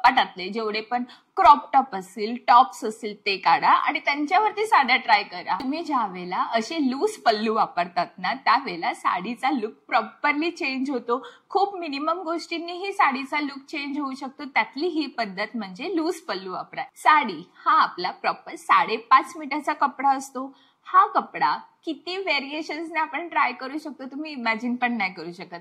कपाटातले जेवढे पण crop top असतील, टॉप्स असतील ते काढा आणि त्यांच्यावरती साड्या ट्राय करा। तुम्ही ज्या वेळेला असे लूज पल्लू वापरतात ना त्यावेळेला साडीचा लुक प्रॉपरली चेंज होतो। खूप मिनिमम गोष्टींनी ही साडीचा लुक चेंज होऊ शकतो, त्यातली ही पद्धत म्हणजे लूज पल्लू वापरा। साडी हा आपला प्रॉपर 5.5 मीटरचा कपडा असतो। हा कपडा किती व्हेरिएशन्सने आपण ट्राय करू शकतो तुम्ही इमॅजिन पण नाही करू शकत।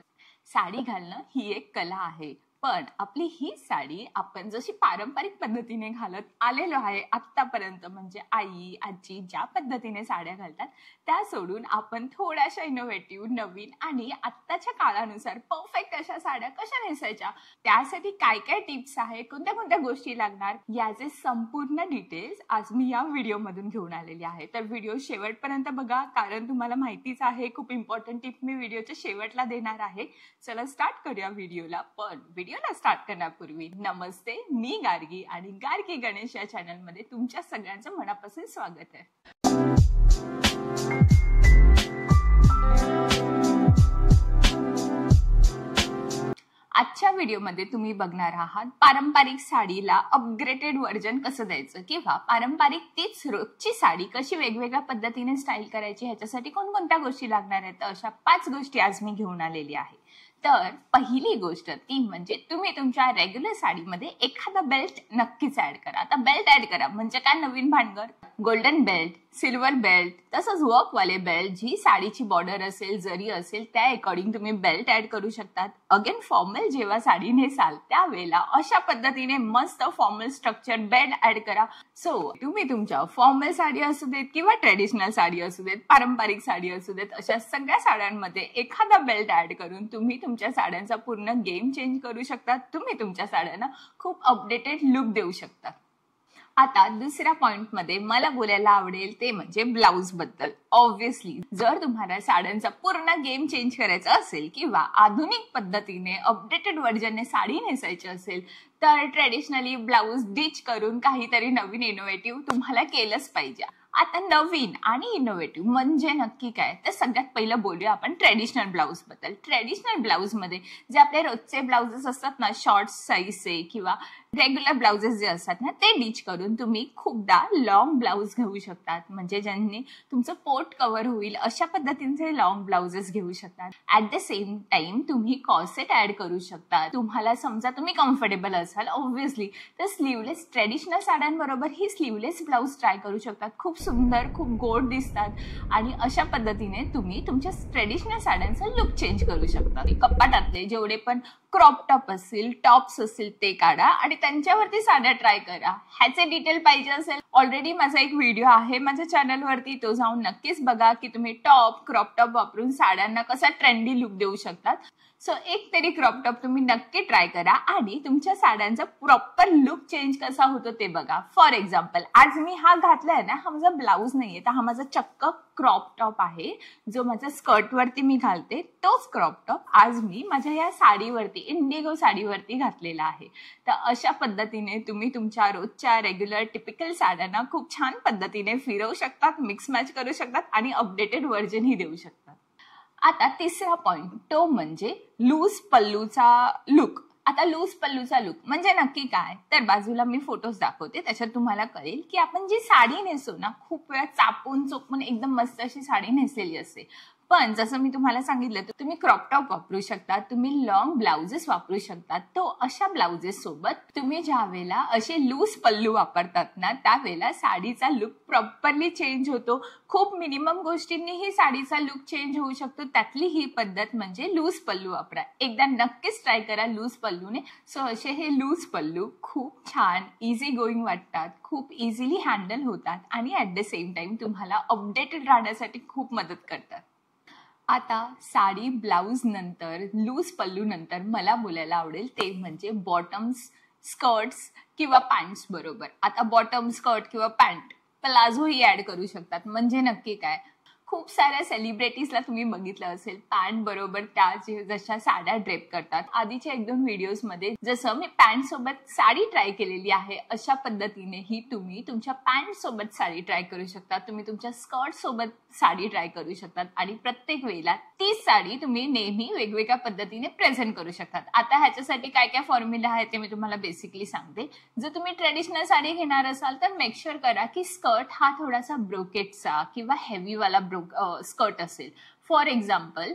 साडी घालणं ही एक कला आहे, पण आपली ही साडी आपण जशी पारंपरिक पद्धतीने घालत आलेलो आहे आतापर्यंत, म्हणजे आई आजी ज्या पद्धतीने साड्या घालतात त्या सोडून आपण थोड्याशा इनोव्हेटिव्ह, नवीन आणि आत्ताच्या काळानुसार परफेक्ट अशा साड्या कशा नेसायच्या, त्यासाठी काय काय टिप्स आहे, कोणत्या कोणत्या गोष्टी लागणार, याचे संपूर्ण डिटेल्स आज मी या व्हिडिओ मधून घेऊन आलेली आहे। तर व्हिडिओ शेवटपर्यंत बघा, कारण तुम्हाला माहितीच आहे खूप इम्पॉर्टंट टिप मी व्हिडिओच्या शेवटला देणार आहे। चला स्टार्ट करूया व्हिडिओला। पण व्हिडिओला स्टार्ट करण्यापूर्वी नमस्ते, मी गार्गी आणि गार्गी गणेश या चॅनल मध्ये तुमच्या सगळ्यांचं मनापासून स्वागत आहे। आजच्या व्हिडिओमध्ये तुम्ही बघणार आहात पारंपरिक साडीला अपग्रेडेड व्हर्जन कसं द्यायचं, किंवा पारंपरिक तीच रोजची साडी कशी वेगवेगळ्या पद्धतीने स्टाईल करायची, ह्याच्यासाठी कोणकोणत्या गोष्टी लागणार आहेत। अशा 5 गोष्टी आज मी घेऊन आलेली आहे। तर पहिली गोष्ट ती म्हणजे तुम्ही तुमच्या रेग्युलर साडीमध्ये एखादा बेल्ट नक्कीच ऍड करा। आता बेल्ट ऍड करा म्हणजे काय नवीन भानगड, गोल्डन बेल्ट, सिल्वर बेल्ट, तसंच वर्कवाले बेल्ट, जी साडीची बॉर्डर असेल, जरी असेल त्या अकॉर्डिंग तुम्ही बेल्ट ऍड करू शकतात। अगेन फॉर्मल जेव्हा साडी नेसाल त्यावेळेला अशा पद्धतीने मस्त फॉर्मल स्ट्रक्चर बेल्ट ऍड करा। सो तुम्ही तुमच्या फॉर्मल साडी असू देत किंवा ट्रेडिशनल साडी असू देत, पारंपरिक साडी असू देत, अशा सगळ्या साड्यांमध्ये एखादा बेल्ट ऍड करून तुम्ही तुमच्या साड्यांचा पूर्ण गेम चेंज करू शकता। तुम्ही तुमच्या साड्यांना खूप अपडेटेड लुक देऊ शकता। आता दुसऱ्या पॉइंट मध्ये मला बोलायला आवडेल ते म्हणजे ब्लाउज बद्दल। ऑब्व्हियसली जर तुम्हाला साड्यांचा पूर्ण गेम चेंज करायचा असेल किंवा आधुनिक पद्धतीने अपडेटेड व्हर्जनने साडी नेसायची असेल तर ट्रेडिशनली ब्लाउज डिच करून काहीतरी नवीन इनोव्हेटिव्ह तुम्हाला केलंच पाहिजे। आता नवीन आणि इनोव्हेटिव्ह म्हणजे नक्की काय, तर सगळ्यात पहिलं बोलूया आपण ट्रेडिशनल ब्लाउज बद्दल। ट्रेडिशनल ब्लाउज मध्ये जे आपले रोजचे ब्लाउजेस असतात ना, शॉर्ट साईजचे किंवा रेग्युलर ब्लाउजेस जे असतात ना, ते डिच करून तुम्ही खूपदा लॉंग ब्लाउज घेऊ शकतात, म्हणजे ज्यांनी तुमचं पोट कव्हर होईल अशा पद्धतीचे लॉंग ब्लाउजेस घेऊ शकतात। ऍट द सेम टाइम तुम्ही कॉर्सेट ऍड करू शकता। तुम्हाला समजा तुम्ही कम्फर्टेबल असाल ऑब्व्हियसली तर स्लीवलेस ट्रेडिशनल साड्यांबरोबर ही स्लीवलेस ब्लाउज ट्राय करू शकतात। खूप सुंदर, खूप गोड दिसतात आणि अशा पद्धतीने तुम्ही तुमच्या ट्रेडिशनल साड्यांचा लुक चेंज करू शकता। कपाटातले जेवढे पण क्रॉप टॉप असतील, टॉप्स असतील ते काढा आणि त्यांच्यावरती साड्या ट्राय करा। ह्याचे डिटेल पाहिजे असेल ऑलरेडी माझा एक व्हिडिओ आहे माझ्या चॅनलवरती, तो जाऊन नक्कीच बघा की तुम्ही टॉप, क्रॉप टॉप वापरून साड्यांना कसा ट्रेंडी लुक देऊ शकतात। सो एक तरी क्रॉप टॉप तुम्ही नक्की ट्राय करा आणि तुमच्या साड्यांचा प्रॉपर लुक चेंज कसा होतो ते बघा। फॉर एक्झाम्पल आज मी हा घातलाय ना, हा माझा ब्लाउज नाहीये, तर हा माझा चक्क क्रॉप टॉप आहे जो माझ्या स्कर्ट वरती मी घालते। तोच क्रॉप टॉप आज मी माझ्या या साडीवरती, इंडिगो साडीवरती घातलेला आहे। तर अशा पद्धतीने तुम्ही तुमच्या रोजच्या रेग्युलर टिपिकल साड्यांना खूप छान पद्धतीने फिरवू शकतात, मिक्स मॅच करू शकतात आणि अपडेटेड व्हर्जन ही देऊ शकतात। आता तिसरा पॉइंट तो म्हणजे लूज पल्लूचा लुक। आता लूज पल्लूचा लुक म्हणजे नक्की काय, तर बाजूला मी फोटोज दाखवते, त्याच्यात तुम्हाला कळेल की आपण जी साडी नेसतो ना, खूप वेळा चापून चोपून एकदम मस्त अशी साडी नेसलेली असते, पण जसं मी तुम्हाला सांगितलं तर तुम्ही क्रॉप टॉप वापरू शकता, तुम्ही लॉंग ब्लाउजेस वापरू शकता। तो अशा ब्लाउजेस सोबत तुम्ही ज्या वेळेला असे लूज पल्लू वापरतात ना त्यावेळेला साडीचा लुक प्रॉपरली चेंज होतो। खूप मिनिमम गोष्टींनी ही साडीचा लुक चेंज होऊ शकतो, त्यातली ही पद्धत म्हणजे लूज पल्लू वापरा। एकदा नक्कीच ट्राय करा लूज पल्लूने। सो असे हे लूज पल्लू खूप छान इझी गोईंग वाटतात, खूप इझिली हँडल होतात आणि ऍट द सेम टाइम तुम्हाला अपडेटेड राहण्यासाठी खूप मदत करतात। आता साडी ब्लाउज नंतर लूज पल्लू नंतर मला बोलायला आवडेल ते म्हणजे बॉटम्स, स्कर्ट्स किंवा पॅन्ट्स बरोबर। आता बॉटम, स्कर्ट किंवा पॅन्ट, प्लाझो ही ऍड करू शकतात। म्हणजे नक्की काय, खूप साऱ्या सेलिब्रिटीजला तुम्ही बघितलं असेल पॅन्ट बरोबर त्या जशा साड्या ड्रेप करतात. आधीच्या 1-2 व्हिडिओज मध्ये जसं मी पॅन्ट सोबत साडी ट्राय केलेली आहे अशा पद्धतीनेही तुम्ही तुमच्या पॅन्ट सोबत साडी ट्राय करू शकता. तुम्ही तुमच्या स्कर्ट सोबत साडी ट्राय करू शकतात आणि प्रत्येक वेळेला तीच साडी तुम्ही नेहमी वेगवेगळ्या पद्धतीने प्रेझेंट करू शकतात. आता ह्याच्यासाठी काय काय फॉर्म्युला आहे ते मी तुम्हाला बेसिकली सांगते. जर तुम्ही ट्रेडिशनल साडी घेणार असाल तर मेक शुअर करा की स्कर्ट हा थोडासा ब्रोकेटचा किंवा हेवीवाला स्कर्ट असेल. फॉर एक्झाम्पल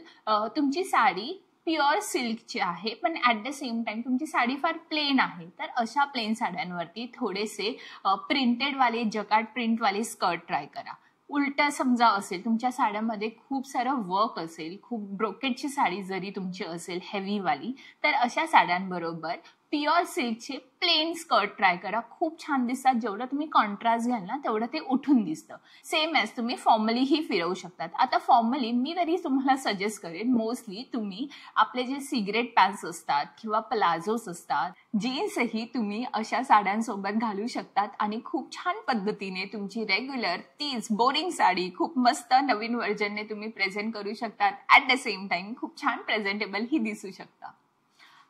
तुमची साडी प्युअर सिल्कची आहे पण ऍट द सेम टाइम तुमची साडी फार प्लेन आहे तर अशा प्लेन साड्यांवरती थोडेसे प्रिंटेडवाले जकार्ड प्रिंटवाले स्कर्ट ट्राय करा. उलट समजा असेल तुमच्या साड्यामध्ये खूप सारं वर्क असेल, खूप ब्रोकेटची साडी जरी तुमची असेल हेवीवाली तर अशा साड्यांबरोबर प्युअर सिल्कचे प्लेन स्कर्ट ट्राय करा. खूप छान दिसतात. जेवढं तुम्ही कॉन्ट्रास्ट घ्याल ना तेवढं ते उठून दिसतं. सेम ॲज तुम्ही फॉर्मलीही फिरवू शकतात. आता फॉर्मली मी तरी तुम्हाला सजेस्ट करेन मोस्टली तुम्ही आपले जे सिगरेट पॅन्ट्स असतात किंवा प्लाझोस असतात, जीन्सही तुम्ही अशा साड्यांसोबत घालू शकतात आणि खूप छान पद्धतीने तुमची रेग्युलर तीच बोरिंग साडी खूप मस्त नवीन व्हर्जनने तुम्ही प्रेझेंट करू शकतात. ॲट द सेम टाइम खूप छान प्रेझेंटेबल ही दिसू शकता.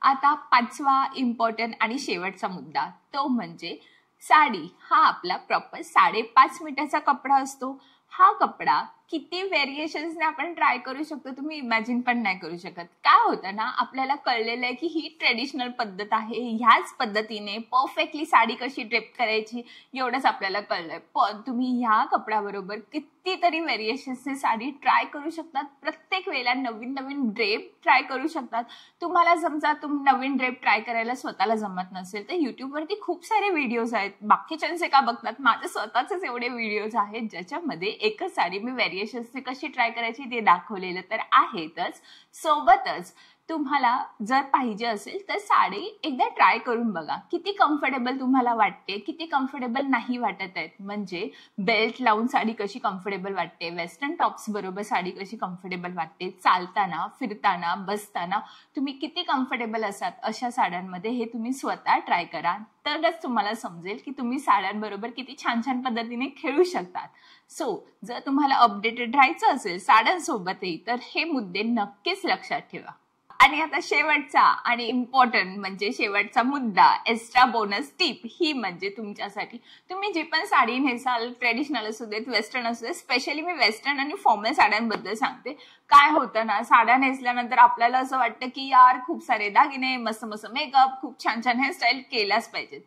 आता 5वा इम्पॉर्टंट आणि शेवटचा मुद्दा तो म्हणजे साडी हा आपला प्रॉपर 5.5 मीटरचा कपडा असतो. हा कपडा किती व्हेरिएशन्सने आपण ट्राय करू शकतो तुम्ही इमॅजिन पण नाही करू शकत. काय होतं ना आपल्याला कळलेलं आहे की ही ट्रेडिशनल पद्धत आहे, ह्याच पद्धतीने परफेक्टली साडी कशी ड्रेप करायची एवढंच आपल्याला कळलंय. पण तुम्ही ह्या कपड्याबरोबर कितीतरी व्हेरिएशन्सने साडी ट्राय करू शकतात. प्रत्येक वेळेला नवीन नवीन ड्रेप ट्राय करू शकतात. तुम्हाला समजा नवीन ड्रेप ट्राय करायला स्वतःला जमत नसेल तर युट्यूबवरती खूप सारे व्हिडिओज आहेत. बाकीच्यांचे का बघतात, माझे स्वतःचेच एवढे व्हिडिओज आहेत ज्याच्यामध्ये एकच साडी मी व्हेरिएशन्सने कशी ट्राय करायची ते दाखवलेलं तर आहेतच. सोबतच तुम्हाला जर पाहिजे असेल तर साडी एकदा ट्राय करून बघा. किती कम्फर्टेबल तुम्हाला वाटते, किती कम्फर्टेबल नाही वाटत आहेत. म्हणजे बेल्ट लावून साडी कशी कम्फर्टेबल वाटते, वेस्टर्न टॉप्स बरोबर साडी कशी कम्फर्टेबल वाटते, चालताना, फिरताना, बसताना तुम्ही किती कम्फर्टेबल असाल अशा साड्यांमध्ये हे तुम्ही स्वतः ट्राय करा. तरच तुम्हाला समजेल की तुम्ही साड्यांबरोबर किती छान छान पद्धतीने खेळू शकतात. सो जर तुम्हाला अपडेटेड राहायचं असेल साड्यांसोबतही तर हे मुद्दे नक्कीच लक्षात ठेवा. आणि आता शेवटचा आणि इम्पॉर्टंट म्हणजे शेवटचा मुद्दा, एक्स्ट्रा बोनस टिप ही म्हणजे तुमच्यासाठी तुम्ही जी पण साडी नेसाल, ट्रेडिशनल असू देत, वेस्टर्न असू देत, स्पेशली मी वेस्टर्न आणि फॉर्मल साड्यांबद्दल सांगते. काय होतं ना साड्या नेसल्यानंतर आपल्याला असं वाटतं की यार खूप सारे दागिने, मस्त मस्त मेकअप, खूप छान छान हेअरस्टाईल केल्याच पाहिजेत.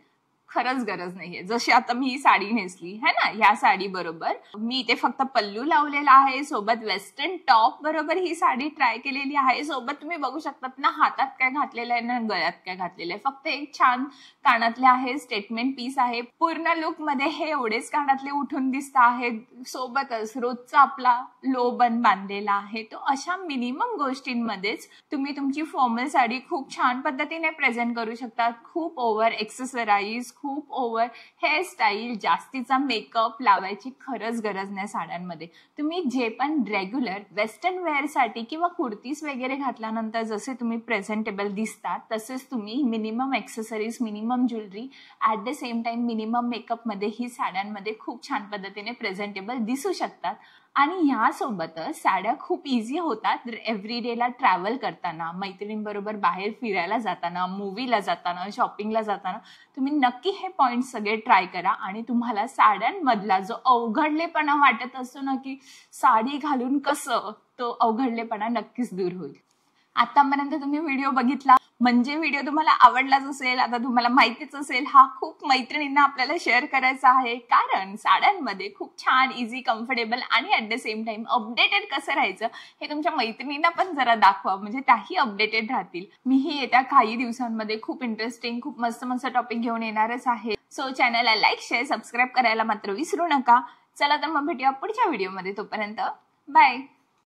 खरंच गरज नाहीये. जशी आता मी ही साडी नेसली है ना, ह्या साडी बरोबर मी इथे फक्त पल्लू लावलेला आहे, सोबत वेस्टर्न टॉप बरोबर ही साडी ट्राय केलेली आहे. सोबत तुम्ही बघू शकतात ना हातात काय घातलेलं आहे ना गळ्यात काय घातलेलं आहे. फक्त एक छान कानातले आहे, स्टेटमेंट पीस आहे. पूर्ण लुक मध्ये हे एवढेच कानातले उठून दिसत आहेत. सोबतच रोजचा आपला लो बन बांधलेला आहे. तो अशा मिनिमम गोष्टींमध्येच तुम्ही तुमची फॉर्मल साडी खूप छान पद्धतीने प्रेझेंट करू शकतात. खूप ओव्हर एक्सेसराईज, खूप ओव्हर हेअरस्टाईल, जास्तीचा मेकअप लावायची खरंच गरज नाही साड्यांमध्ये. तुम्ही जे पण रेग्युलर वेस्टर्न वेअरसाठी किंवा कुर्तीज वगैरे घातल्यानंतर जसे तुम्ही प्रेझेंटेबल दिसतात तसेच तुम्ही minimum accessories, minimum jewellery, at the same time minimum makeup मध्ये ही साड्यांमध्ये खूप छान पद्धतीने प्रेझेंटेबल दिसू शकतात. आणि ह्यासोबतच साड्या खूप इझी होतात एव्हरीडेला ट्रॅव्हल करताना, मैत्रिणींबरोबर बाहेर फिरायला जाताना, मूवीला जाताना, शॉपिंगला जाताना. तुम्ही नक्की हे पॉइंट सगळे ट्राय करा आणि तुम्हाला साड्यांमधला जो अवघडलेपणा वाटत असतो ना की साडी घालून कसं, तो अवघडलेपणा नक्कीच दूर होईल. आतापर्यंत तुम्ही व्हिडिओ बघितला म्हणजे व्हिडिओ तुम्हाला आवडलाच असेल. आता तुम्हाला माहितीच असेल हा खूप मैत्रिणींना आपल्याला शेअर करायचा आहे, कारण साड्यांमध्ये खूप छान इझी, कम्फर्टेबल आणि at the same time updated कसं राहायचं हे तुमच्या मैत्रिणींना पण जरा दाखवा, म्हणजे त्याही अपडेटेड राहतील. मीही येत्या काही दिवसांमध्ये खूप इंटरेस्टिंग, खूप मस्त मस्त टॉपिक घेऊन येणारच आहे. सो चॅनलला लाईक, शेअर, सबस्क्राईब करायला मात्र विसरू नका. चला तर मग भेटूया पुढच्या व्हिडिओमध्ये. तोपर्यंत बाय.